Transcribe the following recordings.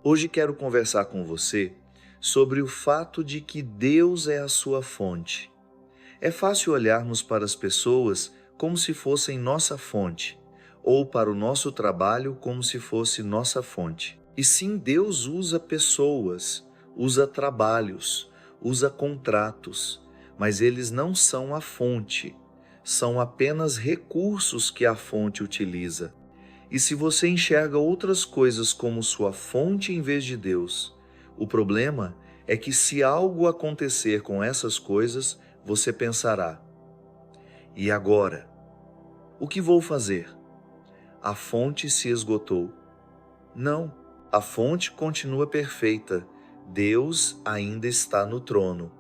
Hoje quero conversar com você sobre o fato de que Deus é a sua fonte. É fácil olharmos para as pessoas como se fossem nossa fonte, ou para o nosso trabalho como se fosse nossa fonte. E sim, Deus usa pessoas, usa trabalhos, usa contratos, mas eles não são a fonte, são apenas recursos que a fonte utiliza. E se você enxerga outras coisas como sua fonte em vez de Deus, o problema é que se algo acontecer com essas coisas, você pensará: e agora? O que vou fazer? A fonte se esgotou. Não, a fonte continua perfeita. Deus ainda está no trono.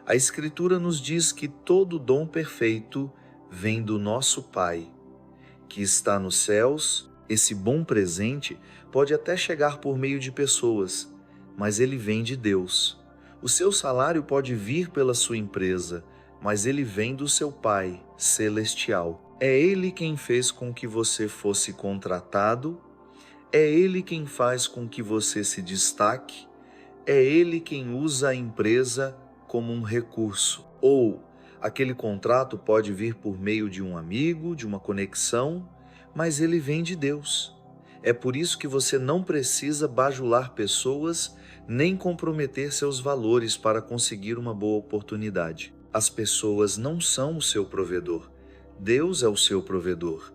A Escritura nos diz que todo dom perfeito vem do nosso Pai, que está nos céus. Esse bom presente pode até chegar por meio de pessoas, mas ele vem de Deus. O seu salário pode vir pela sua empresa, mas ele vem do seu Pai celestial. É Ele quem fez com que você fosse contratado, é Ele quem faz com que você se destaque, é Ele quem usa a empresa como um recurso. Ou aquele contrato pode vir por meio de um amigo, de uma conexão, mas ele vem de Deus. É por isso que você não precisa bajular pessoas nem comprometer seus valores para conseguir uma boa oportunidade. As pessoas não são o seu provedor. Deus é o seu provedor.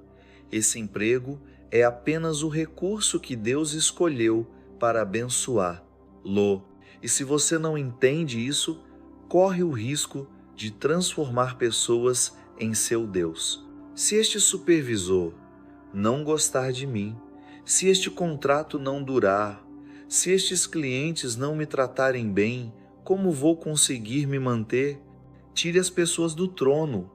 Esse emprego é apenas o recurso que Deus escolheu para abençoá-lo. E se você não entende isso, corre o risco de transformar pessoas em seu Deus. Se este supervisor não gostar de mim, se este contrato não durar, se estes clientes não me tratarem bem, como vou conseguir me manter? Tire as pessoas do trono.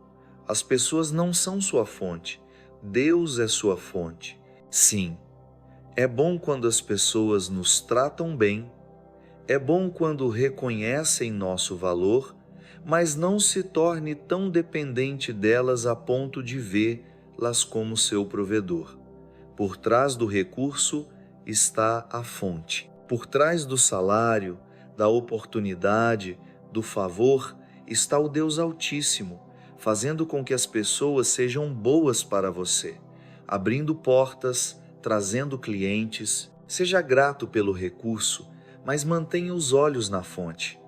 As pessoas não são sua fonte. Deus é sua fonte. Sim, é bom quando as pessoas nos tratam bem, é bom quando reconhecem nosso valor, mas não se torne tão dependente delas a ponto de vê-las como seu provedor. Por trás do recurso está a fonte. Por trás do salário, da oportunidade, do favor, está o Deus Altíssimo, fazendo com que as pessoas sejam boas para você, abrindo portas, trazendo clientes. Seja grato pelo recurso, mas mantenha os olhos na fonte.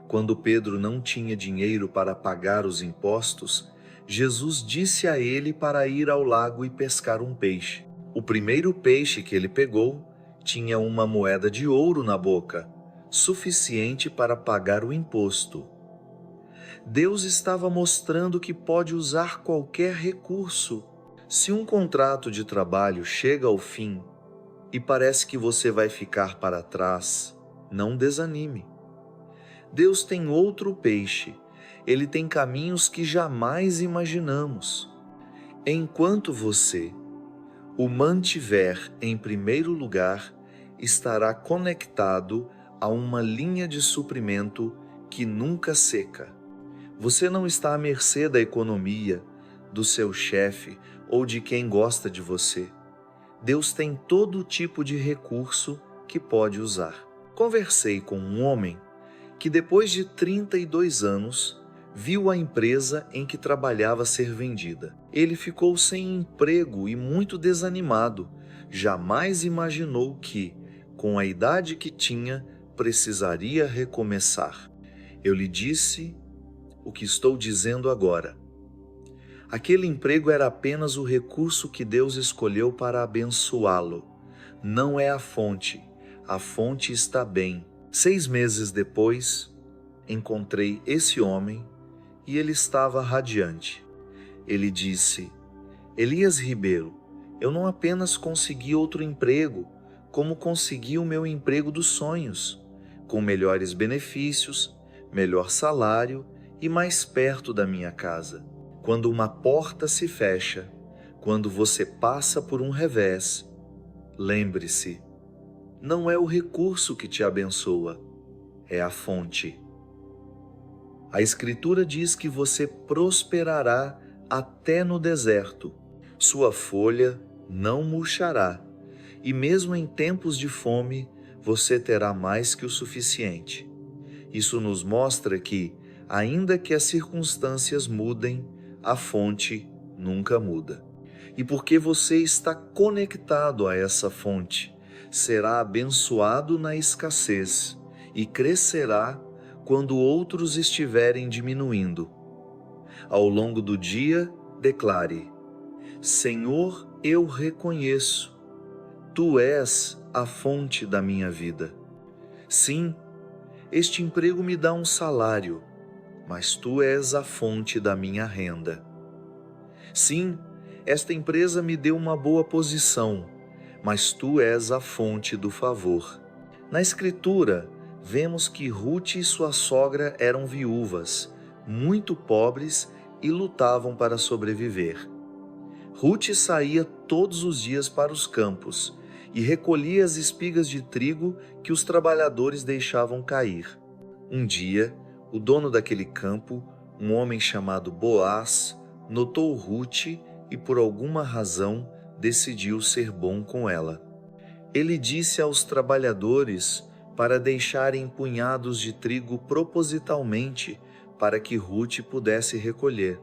Quando Pedro não tinha dinheiro para pagar os impostos, Jesus disse a ele para ir ao lago e pescar um peixe. O primeiro peixe que ele pegou tinha uma moeda de ouro na boca, suficiente para pagar o imposto. Deus estava mostrando que pode usar qualquer recurso. Se um contrato de trabalho chega ao fim e parece que você vai ficar para trás, não desanime. Deus tem outro peixe. Ele tem caminhos que jamais imaginamos. Enquanto você o mantiver em primeiro lugar, estará conectado a uma linha de suprimento que nunca seca. Você não está à mercê da economia, do seu chefe ou de quem gosta de você. Deus tem todo tipo de recurso que pode usar. Conversei com um homem que depois de 32 anos viu a empresa em que trabalhava ser vendida. Ele ficou sem emprego e muito desanimado. Jamais imaginou que, com a idade que tinha, precisaria recomeçar. Eu lhe disse o que estou dizendo agora. Aquele emprego era apenas o recurso que Deus escolheu para abençoá-lo. Não é a fonte. A fonte está bem. 6 meses depois, encontrei esse homem e ele estava radiante. Ele disse: Elias Ribeiro, eu não apenas consegui outro emprego, como consegui o meu emprego dos sonhos, com melhores benefícios, melhor salário e mais perto da minha casa. Quando uma porta se fecha, quando você passa por um revés, lembre-se, não é o recurso que te abençoa, é a fonte. A Escritura diz que você prosperará até no deserto. Sua folha não murchará, e mesmo em tempos de fome, você terá mais que o suficiente. Isso nos mostra que, ainda que as circunstâncias mudem, a fonte nunca muda. E porque você está conectado a essa fonte, será abençoado na escassez e crescerá quando outros estiverem diminuindo. Ao longo do dia, declare: Senhor, eu reconheço, Tu és a fonte da minha vida. Sim, este emprego me dá um salário, mas Tu és a fonte da minha renda. Sim, esta empresa me deu uma boa posição, mas Tu és a fonte do favor. Na Escritura, vemos que Ruth e sua sogra eram viúvas, muito pobres e lutavam para sobreviver. Ruth saía todos os dias para os campos e recolhia as espigas de trigo que os trabalhadores deixavam cair. Um dia, o dono daquele campo, um homem chamado Boaz, notou Ruth e por alguma razão decidiu ser bom com ela. Ele disse aos trabalhadores para deixarem punhados de trigo propositalmente para que Ruth pudesse recolher.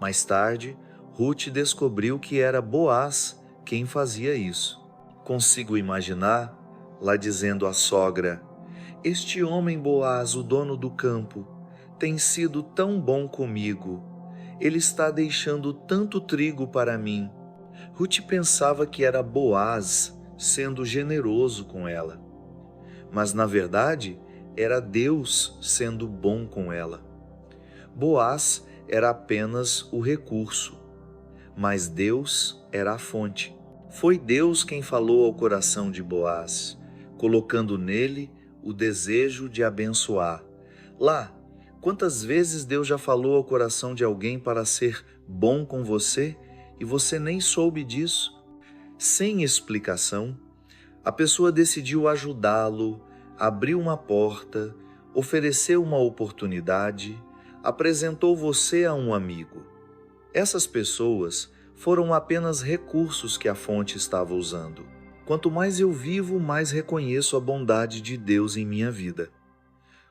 Mais tarde, Ruth descobriu que era Boaz quem fazia isso. Consigo imaginar, lá dizendo à sogra: Este homem Boaz, o dono do campo, tem sido tão bom comigo. Ele está deixando tanto trigo para mim. Ruth pensava que era Boaz sendo generoso com ela. Mas, na verdade, era Deus sendo bom com ela. Boaz era apenas o recurso, mas Deus era a fonte. Foi Deus quem falou ao coração de Boaz, colocando nele o desejo de abençoar. Lá, quantas vezes Deus já falou ao coração de alguém para ser bom com você e você nem soube disso? Sem explicação, a pessoa decidiu ajudá-lo, abriu uma porta, ofereceu uma oportunidade, apresentou você a um amigo. Essas pessoas foram apenas recursos que a fonte estava usando. Quanto mais eu vivo, mais reconheço a bondade de Deus em minha vida.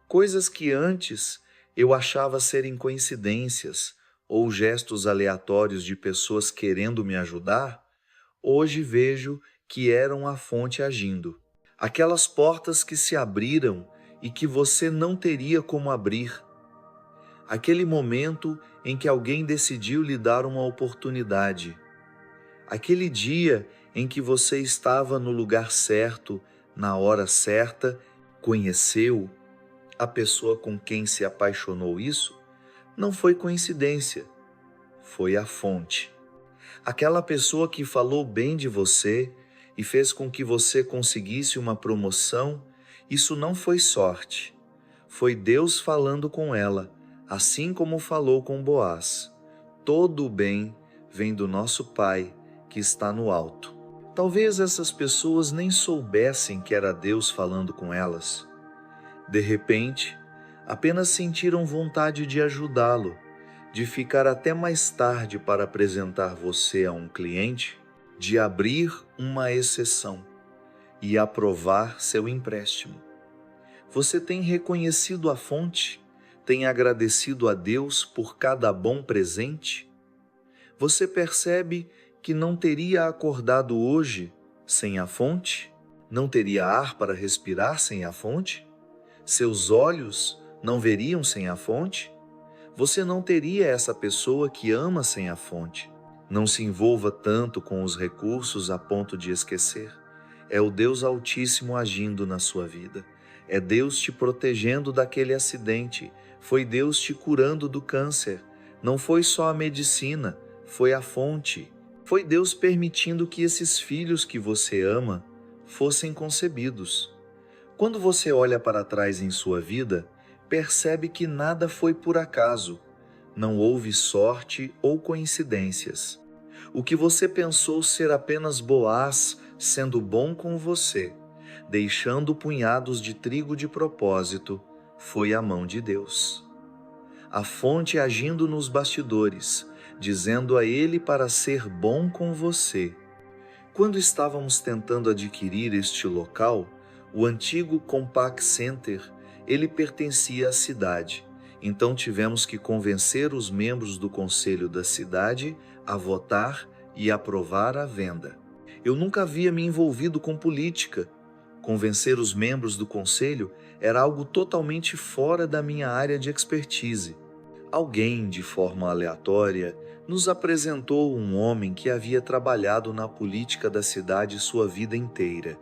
Coisas que antes eu achava serem coincidências ou gestos aleatórios de pessoas querendo me ajudar, hoje vejo que eram a fonte agindo. Aquelas portas que se abriram e que você não teria como abrir. Aquele momento em que alguém decidiu lhe dar uma oportunidade. Aquele dia em que você estava no lugar certo, na hora certa, conheceu a pessoa com quem se apaixonou. Isso não foi coincidência, foi a fonte. Aquela pessoa que falou bem de você e fez com que você conseguisse uma promoção, isso não foi sorte. Foi Deus falando com ela, assim como falou com Boaz. Todo o bem vem do nosso Pai, que está no alto. Talvez essas pessoas nem soubessem que era Deus falando com elas. De repente, apenas sentiram vontade de ajudá-lo, de ficar até mais tarde para apresentar você a um cliente, de abrir uma exceção e aprovar seu empréstimo. Você tem reconhecido a fonte? Tem agradecido a Deus por cada bom presente? Você percebe que não teria acordado hoje sem a fonte? Não teria ar para respirar sem a fonte? Seus olhos não veriam sem a fonte? Você não teria essa pessoa que ama sem a fonte. Não se envolva tanto com os recursos a ponto de esquecer. É o Deus Altíssimo agindo na sua vida. É Deus te protegendo daquele acidente. Foi Deus te curando do câncer. Não foi só a medicina, foi a fonte. Foi Deus permitindo que esses filhos que você ama fossem concebidos. Quando você olha para trás em sua vida, percebe que nada foi por acaso. Não houve sorte ou coincidências. O que você pensou ser apenas Boaz sendo bom com você, deixando punhados de trigo de propósito, foi a mão de Deus. A fonte agindo nos bastidores, dizendo a ele para ser bom com você. Quando estávamos tentando adquirir este local, O antigo Compaq Center, ele pertencia à cidade, então tivemos que convencer os membros do conselho da cidade a votar e aprovar a venda. Eu nunca havia me envolvido com política. Convencer os membros do conselho era algo totalmente fora da minha área de expertise. Alguém, de forma aleatória, nos apresentou um homem que havia trabalhado na política da cidade sua vida inteira.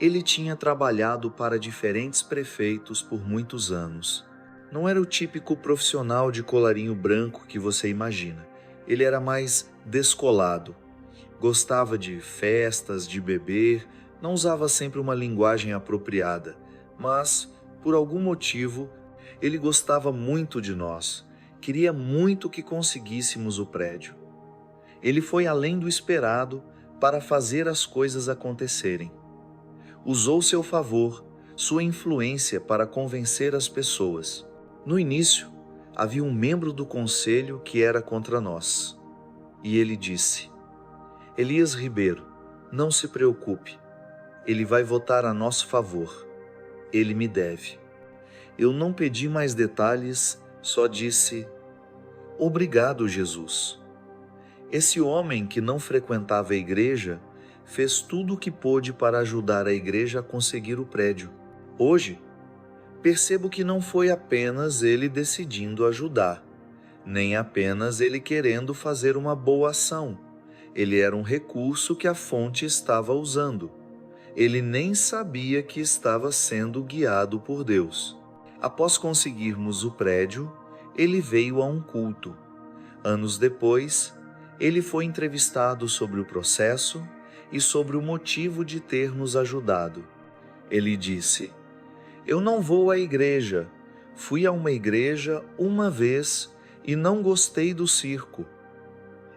Ele tinha trabalhado para diferentes prefeitos por muitos anos. Não era o típico profissional de colarinho branco que você imagina. Ele era mais descolado. Gostava de festas, de beber, não usava sempre uma linguagem apropriada, mas, por algum motivo, ele gostava muito de nós. Queria muito que conseguíssemos o prédio. Ele foi além do esperado para fazer as coisas acontecerem. Usou seu favor, sua influência para convencer as pessoas. No início, havia um membro do conselho que era contra nós. E ele disse: Elias Ribeiro, não se preocupe. Ele vai votar a nosso favor. Ele me deve. Eu não pedi mais detalhes, só disse: Obrigado, Jesus. Esse homem que não frequentava a igreja fez tudo o que pôde para ajudar a igreja a conseguir o prédio. Hoje, percebo que não foi apenas ele decidindo ajudar, nem apenas ele querendo fazer uma boa ação. Ele era um recurso que a fonte estava usando. Ele nem sabia que estava sendo guiado por Deus. Após conseguirmos o prédio, ele veio a um culto. Anos depois, ele foi entrevistado sobre o processo e sobre o motivo de ter nos ajudado. Ele disse: Eu não vou à igreja. Fui a uma igreja uma vez e não gostei do circo.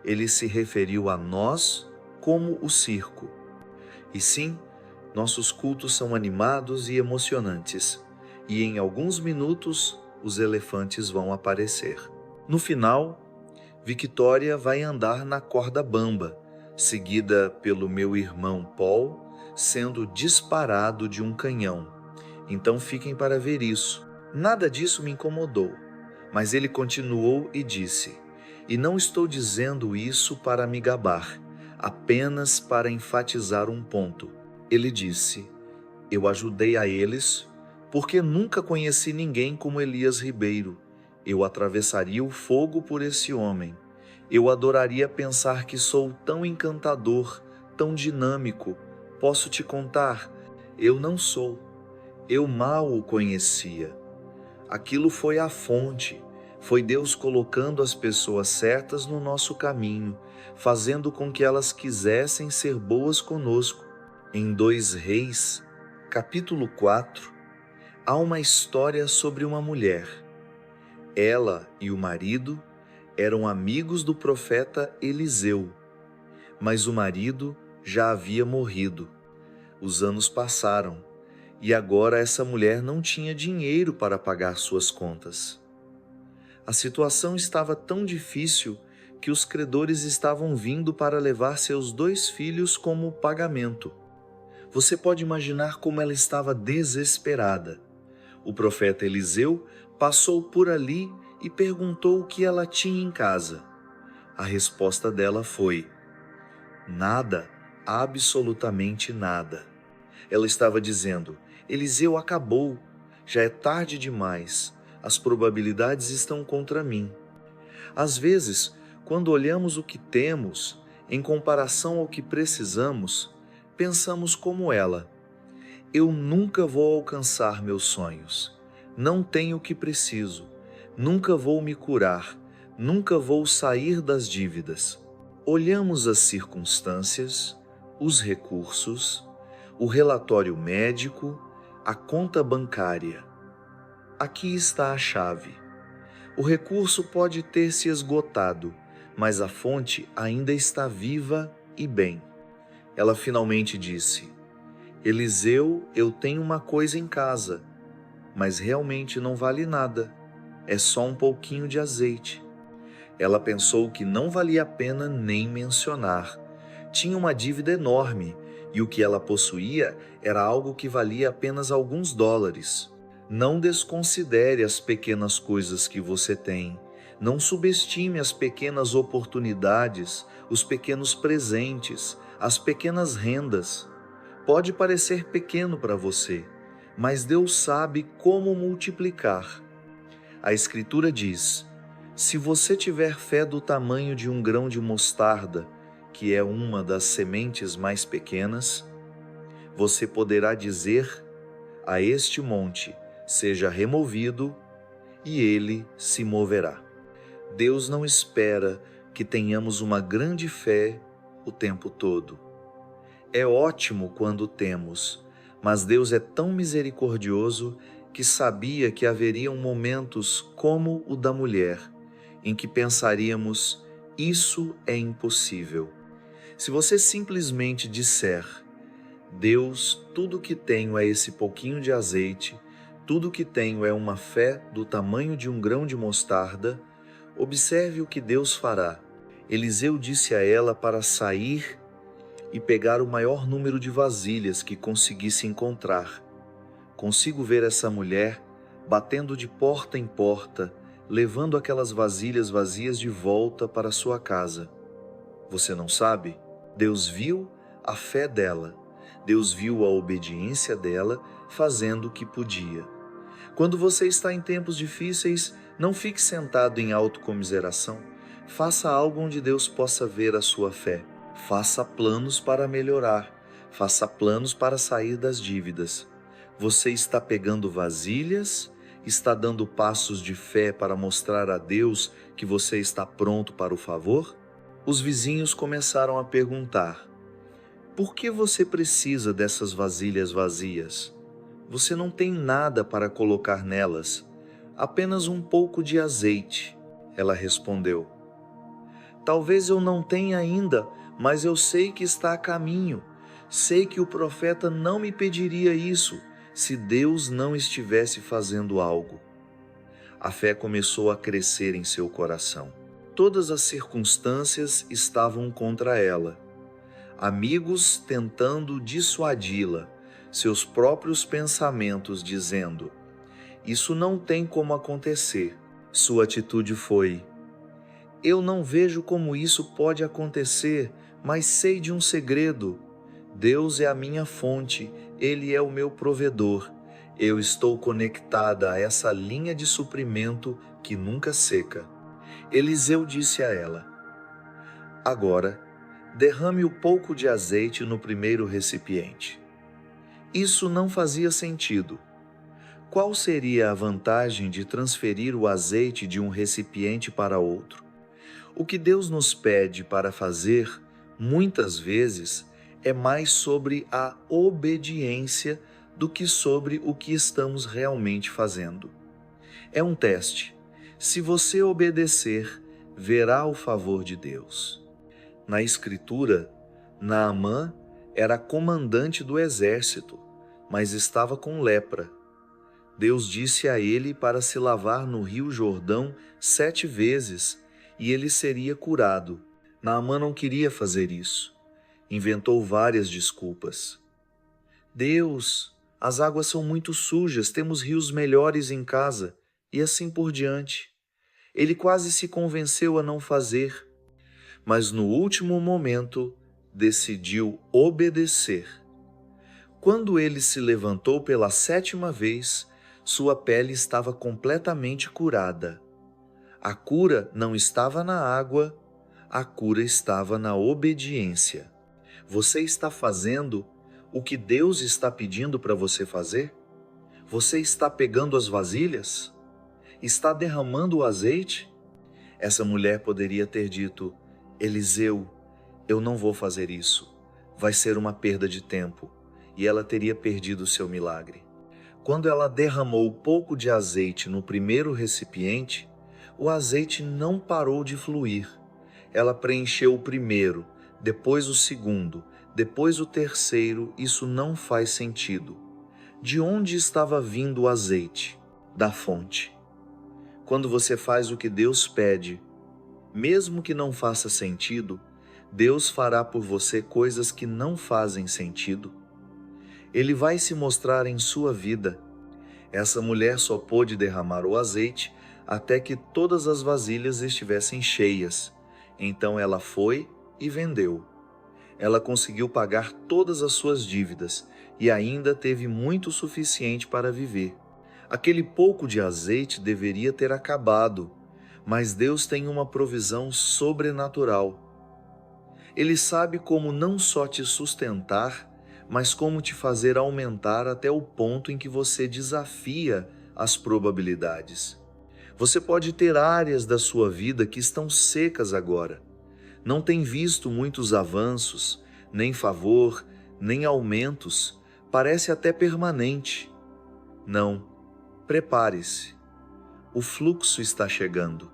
Ele se referiu a nós como o circo. E sim, nossos cultos são animados e emocionantes, e em alguns minutos os elefantes vão aparecer. No final, Victoria vai andar na corda bamba, seguida pelo meu irmão Paul, sendo disparado de um canhão. Então fiquem para ver isso. Nada disso me incomodou, mas ele continuou e disse: E não estou dizendo isso para me gabar, apenas para enfatizar um ponto. Ele disse: Eu ajudei a eles porque nunca conheci ninguém como Elias Ribeiro. Eu atravessaria o fogo por esse homem. Eu adoraria pensar que sou tão encantador, tão dinâmico. Posso te contar, eu não sou. Eu mal o conhecia. Aquilo foi a fonte. Foi Deus colocando as pessoas certas no nosso caminho, fazendo com que elas quisessem ser boas conosco. Em 2 Reis, capítulo 4, há uma história sobre uma mulher. Ela e o marido eram amigos do profeta Eliseu, mas o marido já havia morrido. Os anos passaram e agora essa mulher não tinha dinheiro para pagar suas contas. A situação estava tão difícil que os credores estavam vindo para levar seus 2 filhos como pagamento. Você pode imaginar como ela estava desesperada. O profeta Eliseu passou por ali e perguntou o que ela tinha em casa. A resposta dela foi: nada, absolutamente nada. Ela estava dizendo: Eliseu acabou, já é tarde demais, as probabilidades estão contra mim. Às vezes, quando olhamos o que temos em comparação ao que precisamos, pensamos como ela: eu nunca vou alcançar meus sonhos, não tenho o que preciso, nunca vou me curar, nunca vou sair das dívidas. Olhamos as circunstâncias, os recursos, o relatório médico, a conta bancária. Aqui está a chave. O recurso pode ter se esgotado, mas a fonte ainda está viva e bem. Ela finalmente disse: Eliseu, eu tenho uma coisa em casa, mas realmente não vale nada. É só um pouquinho de azeite. Ela pensou que não valia a pena nem mencionar. Tinha uma dívida enorme e o que ela possuía era algo que valia apenas alguns dólares. Não desconsidere as pequenas coisas que você tem. Não subestime as pequenas oportunidades, os pequenos presentes, as pequenas rendas. Pode parecer pequeno para você, mas Deus sabe como multiplicar. A Escritura diz: se você tiver fé do tamanho de um grão de mostarda, que é uma das sementes mais pequenas, você poderá dizer a este monte: seja removido, e ele se moverá. Deus não espera que tenhamos uma grande fé o tempo todo. É ótimo quando temos, mas Deus é tão misericordioso que sabia que haveriam momentos como o da mulher, em que pensaríamos: isso é impossível. Se você simplesmente disser: Deus, tudo que tenho é esse pouquinho de azeite, tudo que tenho é uma fé do tamanho de um grão de mostarda, observe o que Deus fará. Eliseu disse a ela para sair e pegar o maior número de vasilhas que conseguisse encontrar. Consigo ver essa mulher batendo de porta em porta, levando aquelas vasilhas vazias de volta para sua casa. Você não sabe? Deus viu a fé dela. Deus viu a obediência dela, fazendo o que podia. Quando você está em tempos difíceis, não fique sentado em autocomiseração. Faça algo onde Deus possa ver a sua fé. Faça planos para melhorar. Faça planos para sair das dívidas. Você está pegando vasilhas? Está dando passos de fé para mostrar a Deus que você está pronto para o favor? Os vizinhos começaram a perguntar: por que você precisa dessas vasilhas vazias? Você não tem nada para colocar nelas, apenas um pouco de azeite. Ela respondeu: talvez eu não tenha ainda, mas eu sei que está a caminho. Sei que o profeta não me pediria isso, se Deus não estivesse fazendo algo. A fé começou a crescer em seu coração. Todas as circunstâncias estavam contra ela. Amigos tentando dissuadi-la, seus próprios pensamentos dizendo: isso não tem como acontecer. Sua atitude foi: eu não vejo como isso pode acontecer, mas sei de um segredo. Deus é a minha fonte, Ele é o meu provedor. Eu estou conectada a essa linha de suprimento que nunca seca. Eliseu disse a ela: agora, derrame o pouco de azeite no primeiro recipiente. Isso não fazia sentido. Qual seria a vantagem de transferir o azeite de um recipiente para outro? O que Deus nos pede para fazer, muitas vezes, é mais sobre a obediência do que sobre o que estamos realmente fazendo. É um teste. Se você obedecer, verá o favor de Deus. Na Escritura, Naamã era comandante do exército, mas estava com lepra. Deus disse a ele para se lavar no rio Jordão 7 vezes e ele seria curado. Naamã não queria fazer isso. Inventou várias desculpas. Deus, as águas são muito sujas, temos rios melhores em casa, e assim por diante. Ele quase se convenceu a não fazer, mas no último momento decidiu obedecer. Quando ele se levantou pela 7ª vez, sua pele estava completamente curada. A cura não estava na água, a cura estava na obediência. Você está fazendo o que Deus está pedindo para você fazer? Você está pegando as vasilhas? Está derramando o azeite? Essa mulher poderia ter dito: Eliseu, eu não vou fazer isso. Vai ser uma perda de tempo. E ela teria perdido o seu milagre. Quando ela derramou pouco de azeite no primeiro recipiente, o azeite não parou de fluir. Ela preencheu o primeiro, depois o segundo, depois o terceiro. Isso não faz sentido. De onde estava vindo o azeite? Da fonte. Quando você faz o que Deus pede, mesmo que não faça sentido, Deus fará por você coisas que não fazem sentido. Ele vai se mostrar em sua vida. Essa mulher só pôde derramar o azeite até que todas as vasilhas estivessem cheias. Então ela foi e vendeu. Ela conseguiu pagar todas as suas dívidas e ainda teve muito suficiente para viver. Aquele pouco de azeite deveria ter acabado, mas Deus tem uma provisão sobrenatural. Ele sabe como não só te sustentar, mas como te fazer aumentar até o ponto em que você desafia as probabilidades. Você pode ter áreas da sua vida que estão secas agora. Não tem visto muitos avanços, nem favor, nem aumentos. Parece até permanente. Não, prepare-se. O fluxo está chegando.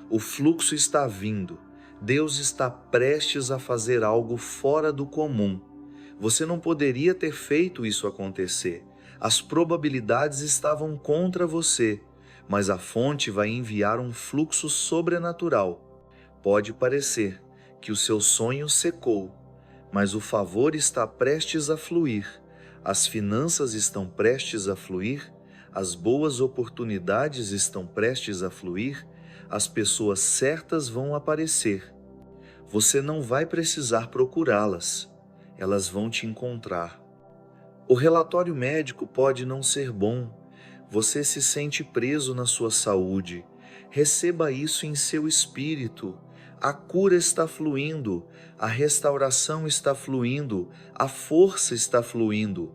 O fluxo está vindo. Deus está prestes a fazer algo fora do comum. Você não poderia ter feito isso acontecer. As probabilidades estavam contra você, mas a fonte vai enviar um fluxo sobrenatural. Pode parecer que o seu sonho secou, mas o favor está prestes a fluir. As finanças estão prestes a fluir. As boas oportunidades estão prestes a fluir. As pessoas certas vão aparecer. Você não vai precisar procurá-las. Elas vão te encontrar. O relatório médico pode não ser bom. Você se sente preso na sua saúde. Receba isso em seu espírito. A cura está fluindo, a restauração está fluindo, a força está fluindo.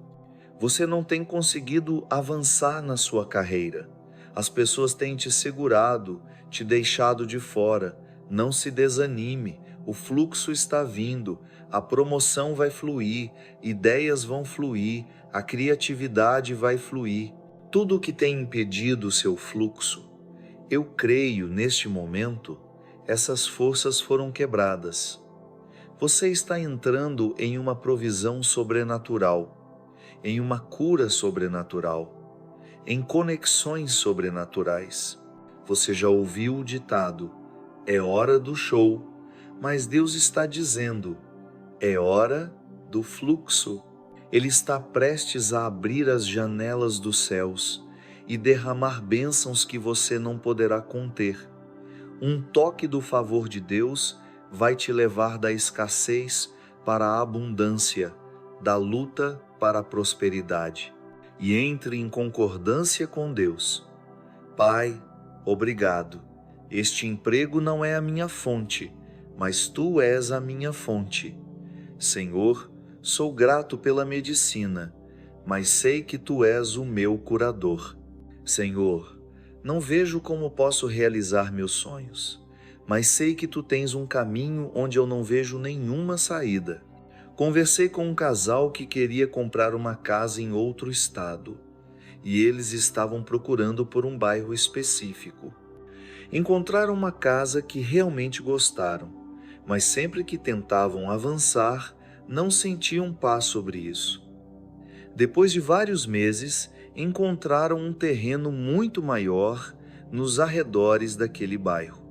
Você não tem conseguido avançar na sua carreira. As pessoas têm te segurado, te deixado de fora. Não se desanime, o fluxo está vindo, a promoção vai fluir, ideias vão fluir, a criatividade vai fluir. Tudo o que tem impedido o seu fluxo, eu creio neste momento, essas forças foram quebradas. Você está entrando em uma provisão sobrenatural, em uma cura sobrenatural, em conexões sobrenaturais. Você já ouviu o ditado, é hora do show, mas Deus está dizendo, é hora do fluxo. Ele está prestes a abrir as janelas dos céus e derramar bênçãos que você não poderá conter. Um toque do favor de Deus vai te levar da escassez para a abundância, da luta para a prosperidade. E entre em concordância com Deus. Pai, obrigado. Este emprego não é a minha fonte, mas Tu és a minha fonte. Senhor, sou grato pela medicina, mas sei que Tu és o meu curador. Senhor, não vejo como posso realizar meus sonhos, mas sei que Tu tens um caminho onde eu não vejo nenhuma saída. Conversei com um casal que queria comprar uma casa em outro estado, e eles estavam procurando por um bairro específico. Encontraram uma casa que realmente gostaram, mas sempre que tentavam avançar, não sentiam paz sobre isso. Depois de vários meses, encontraram um terreno muito maior nos arredores daquele bairro.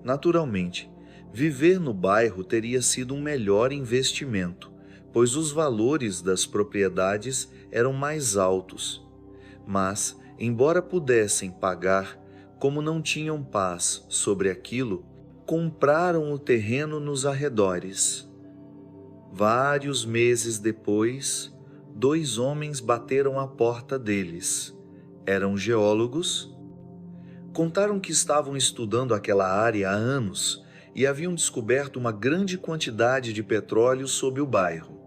Naturalmente, viver no bairro teria sido um melhor investimento, pois os valores das propriedades eram mais altos. Mas, embora pudessem pagar, como não tinham paz sobre aquilo, compraram o terreno nos arredores. Vários meses depois, 2 homens bateram à porta deles. Eram geólogos. Contaram que estavam estudando aquela área há anos e haviam descoberto uma grande quantidade de petróleo sob o bairro.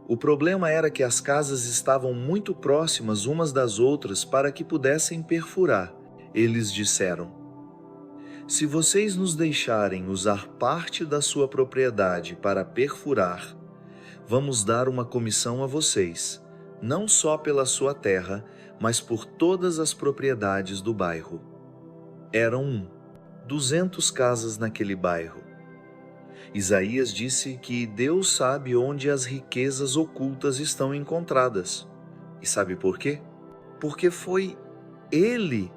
O problema era que as casas estavam muito próximas umas das outras para que pudessem perfurar. Eles disseram: se vocês nos deixarem usar parte da sua propriedade para perfurar, vamos dar uma comissão a vocês, não só pela sua terra, mas por todas as propriedades do bairro. Eram 200 casas naquele bairro. Isaías disse que Deus sabe onde as riquezas ocultas estão encontradas. E sabe por quê? Porque foi Ele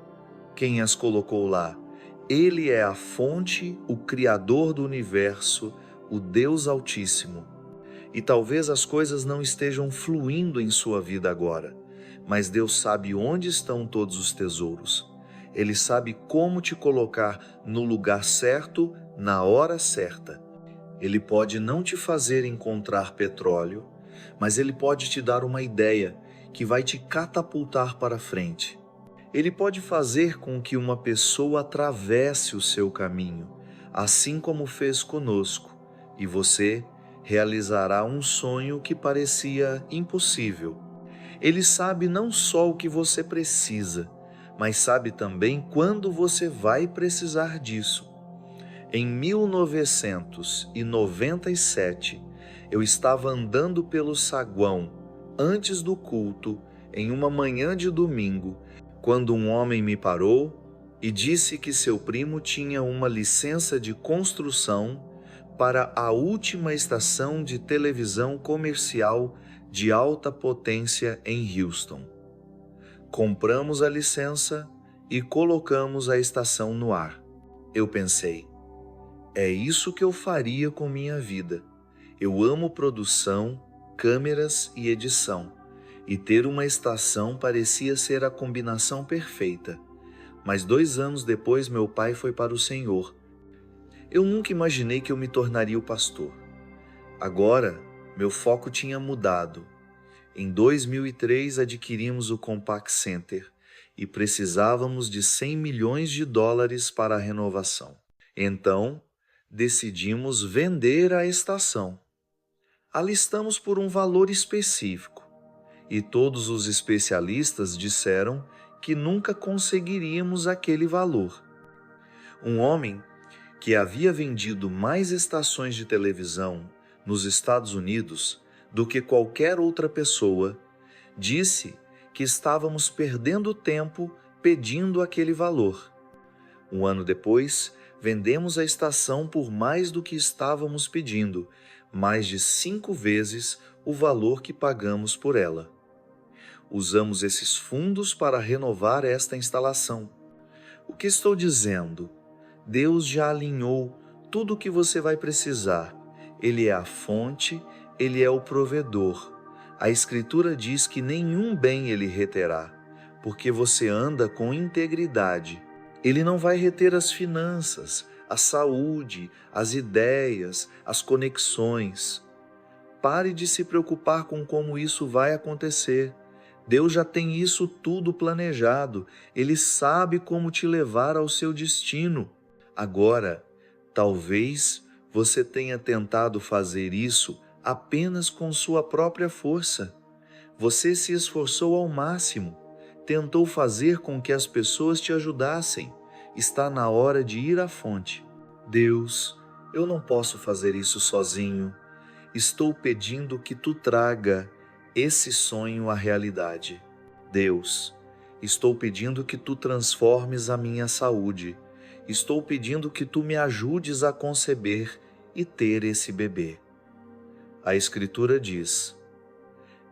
quem as colocou lá. Ele é a fonte, o Criador do universo, o Deus Altíssimo. E talvez as coisas não estejam fluindo em sua vida agora, mas Deus sabe onde estão todos os tesouros. Ele sabe como te colocar no lugar certo, na hora certa. Ele pode não te fazer encontrar petróleo, mas ele pode te dar uma ideia que vai te catapultar para frente. Ele pode fazer com que uma pessoa atravesse o seu caminho, assim como fez conosco, e você realizará um sonho que parecia impossível. Ele sabe não só o que você precisa, mas sabe também quando você vai precisar disso. Em 1997, eu estava andando pelo saguão antes do culto, em uma manhã de domingo, quando um homem me parou e disse que seu primo tinha uma licença de construção para a última estação de televisão comercial de alta potência em Houston. Compramos a licença e colocamos a estação no ar. Eu pensei, é isso que eu faria com minha vida. Eu amo produção, câmeras e edição, e ter uma estação parecia ser a combinação perfeita. Mas 2 anos depois meu pai foi para o Senhor. Eu nunca imaginei que eu me tornaria o pastor. Agora, meu foco tinha mudado. Em 2003 adquirimos o Compaq Center e precisávamos de 100 milhões de dólares para a renovação. Então, decidimos vender a estação. Alistamos por um valor específico e todos os especialistas disseram que nunca conseguiríamos aquele valor. Um homem que havia vendido mais estações de televisão nos Estados Unidos do que qualquer outra pessoa, disse que estávamos perdendo tempo pedindo aquele valor. Um ano depois, vendemos a estação por mais do que estávamos pedindo, mais de 5 vezes o valor que pagamos por ela. Usamos esses fundos para renovar esta instalação. O que estou dizendo? Deus já alinhou tudo o que você vai precisar. Ele é a fonte, Ele é o provedor. A Escritura diz que nenhum bem Ele reterá, porque você anda com integridade. Ele não vai reter as finanças, a saúde, as ideias, as conexões. Pare de se preocupar com como isso vai acontecer. Deus já tem isso tudo planejado. Ele sabe como te levar ao seu destino. Agora, talvez você tenha tentado fazer isso apenas com sua própria força. Você se esforçou ao máximo, tentou fazer com que as pessoas te ajudassem. Está na hora de ir à fonte. Deus, eu não posso fazer isso sozinho. Estou pedindo que tu traga esse sonho à realidade. Deus, estou pedindo que tu transformes a minha saúde. Estou pedindo que tu me ajudes a conceber e ter esse bebê. A Escritura diz: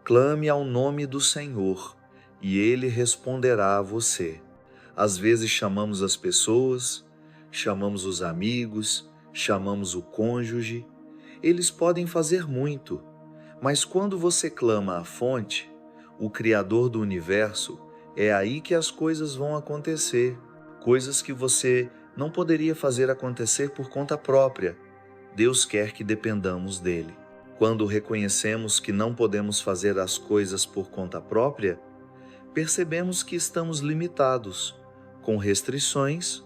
clame ao nome do Senhor e Ele responderá a você. Às vezes chamamos as pessoas, chamamos os amigos, chamamos o cônjuge. Eles podem fazer muito, mas quando você clama à fonte, o Criador do universo, é aí que as coisas vão acontecer. Coisas que você não poderia fazer acontecer por conta própria. Deus quer que dependamos dele. Quando reconhecemos que não podemos fazer as coisas por conta própria, percebemos que estamos limitados, com restrições.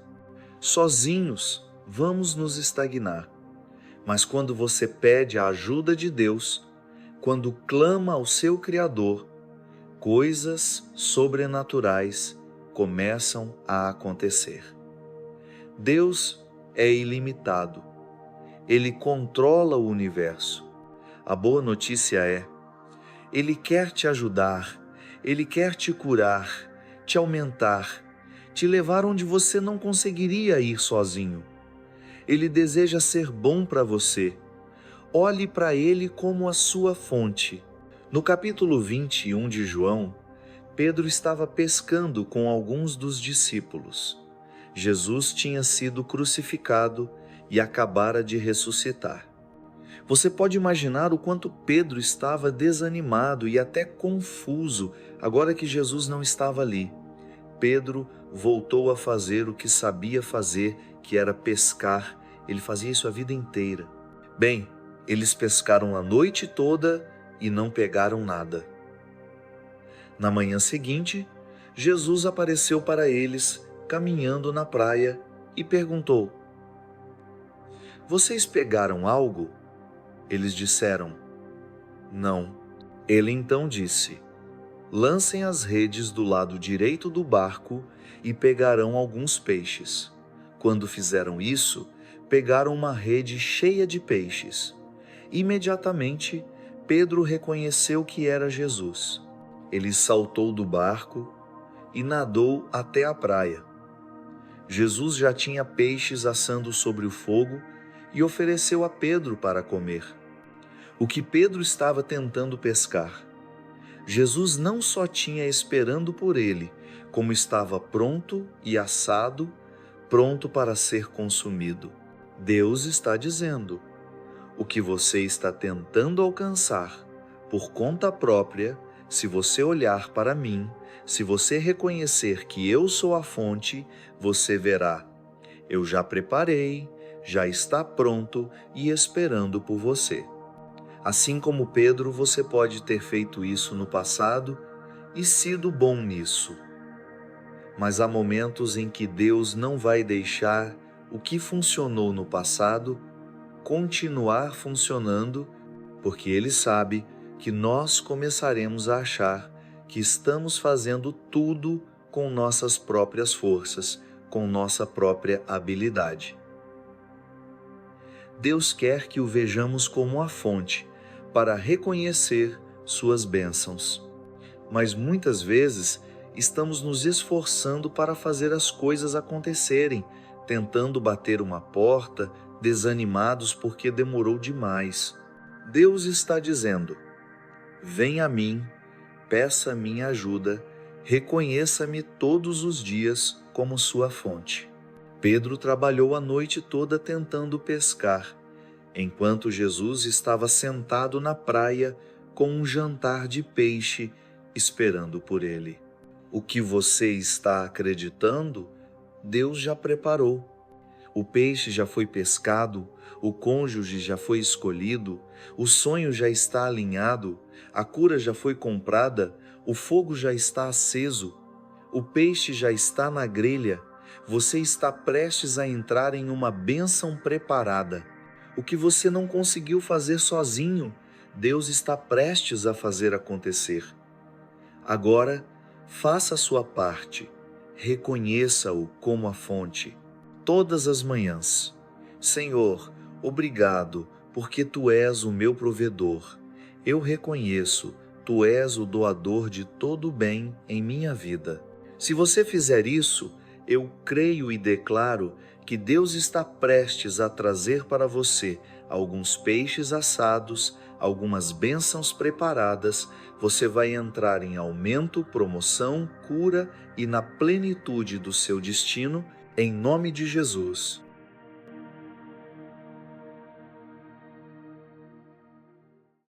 Sozinhos, vamos nos estagnar. Mas quando você pede a ajuda de Deus, quando clama ao seu Criador, coisas sobrenaturais começam a acontecer. Deus é ilimitado. Ele controla o universo. A boa notícia é, Ele quer te ajudar, Ele quer te curar, te aumentar, te levar onde você não conseguiria ir sozinho. Ele deseja ser bom para você. Olhe para Ele como a sua fonte. No capítulo 21 de João, Pedro estava pescando com alguns dos discípulos. Jesus tinha sido crucificado e acabara de ressuscitar. Você pode imaginar o quanto Pedro estava desanimado e até confuso agora que Jesus não estava ali. Pedro voltou a fazer o que sabia fazer, que era pescar. Ele fazia isso a vida inteira. Bem, eles pescaram a noite toda e não pegaram nada. Na manhã seguinte, Jesus apareceu para eles, caminhando na praia, e perguntou: Vocês pegaram algo? Eles disseram: Não. Ele então disse: Lancem as redes do lado direito do barco e pegarão alguns peixes. Quando fizeram isso, pegaram uma rede cheia de peixes. Imediatamente, Pedro reconheceu que era Jesus. Ele saltou do barco e nadou até a praia. Jesus já tinha peixes assando sobre o fogo e ofereceu a Pedro para comer. O que Pedro estava tentando pescar. Jesus não só tinha esperando por ele, como estava pronto e assado, pronto para ser consumido. Deus está dizendo: o que você está tentando alcançar por conta própria, se você olhar para mim, se você reconhecer que eu sou a fonte, você verá. Eu já preparei, já está pronto e esperando por você. Assim como Pedro, você pode ter feito isso no passado e sido bom nisso. Mas há momentos em que Deus não vai deixar o que funcionou no passado continuar funcionando, porque Ele sabe que nós começaremos a achar que estamos fazendo tudo com nossas próprias forças, com nossa própria habilidade. Deus quer que o vejamos como a fonte, para reconhecer suas bênçãos. Mas muitas vezes estamos nos esforçando para fazer as coisas acontecerem, tentando bater uma porta, desanimados porque demorou demais. Deus está dizendo: venha a mim, peça minha ajuda, reconheça-me todos os dias como sua fonte. Pedro trabalhou a noite toda tentando pescar, enquanto Jesus estava sentado na praia com um jantar de peixe esperando por ele. O que você está acreditando, Deus já preparou. O peixe já foi pescado, o cônjuge já foi escolhido, o sonho já está alinhado, a cura já foi comprada, o fogo já está aceso, o peixe já está na grelha, você está prestes a entrar em uma bênção preparada. O que você não conseguiu fazer sozinho, Deus está prestes a fazer acontecer. Agora, faça a sua parte, reconheça-o como a fonte. Todas as manhãs: Senhor, obrigado, porque Tu és o meu provedor. Eu reconheço, Tu és o doador de todo o bem em minha vida. Se você fizer isso, eu creio e declaro que Deus está prestes a trazer para você alguns peixes assados, algumas bênçãos preparadas. Você vai entrar em aumento, promoção, cura e na plenitude do seu destino, em nome de Jesus.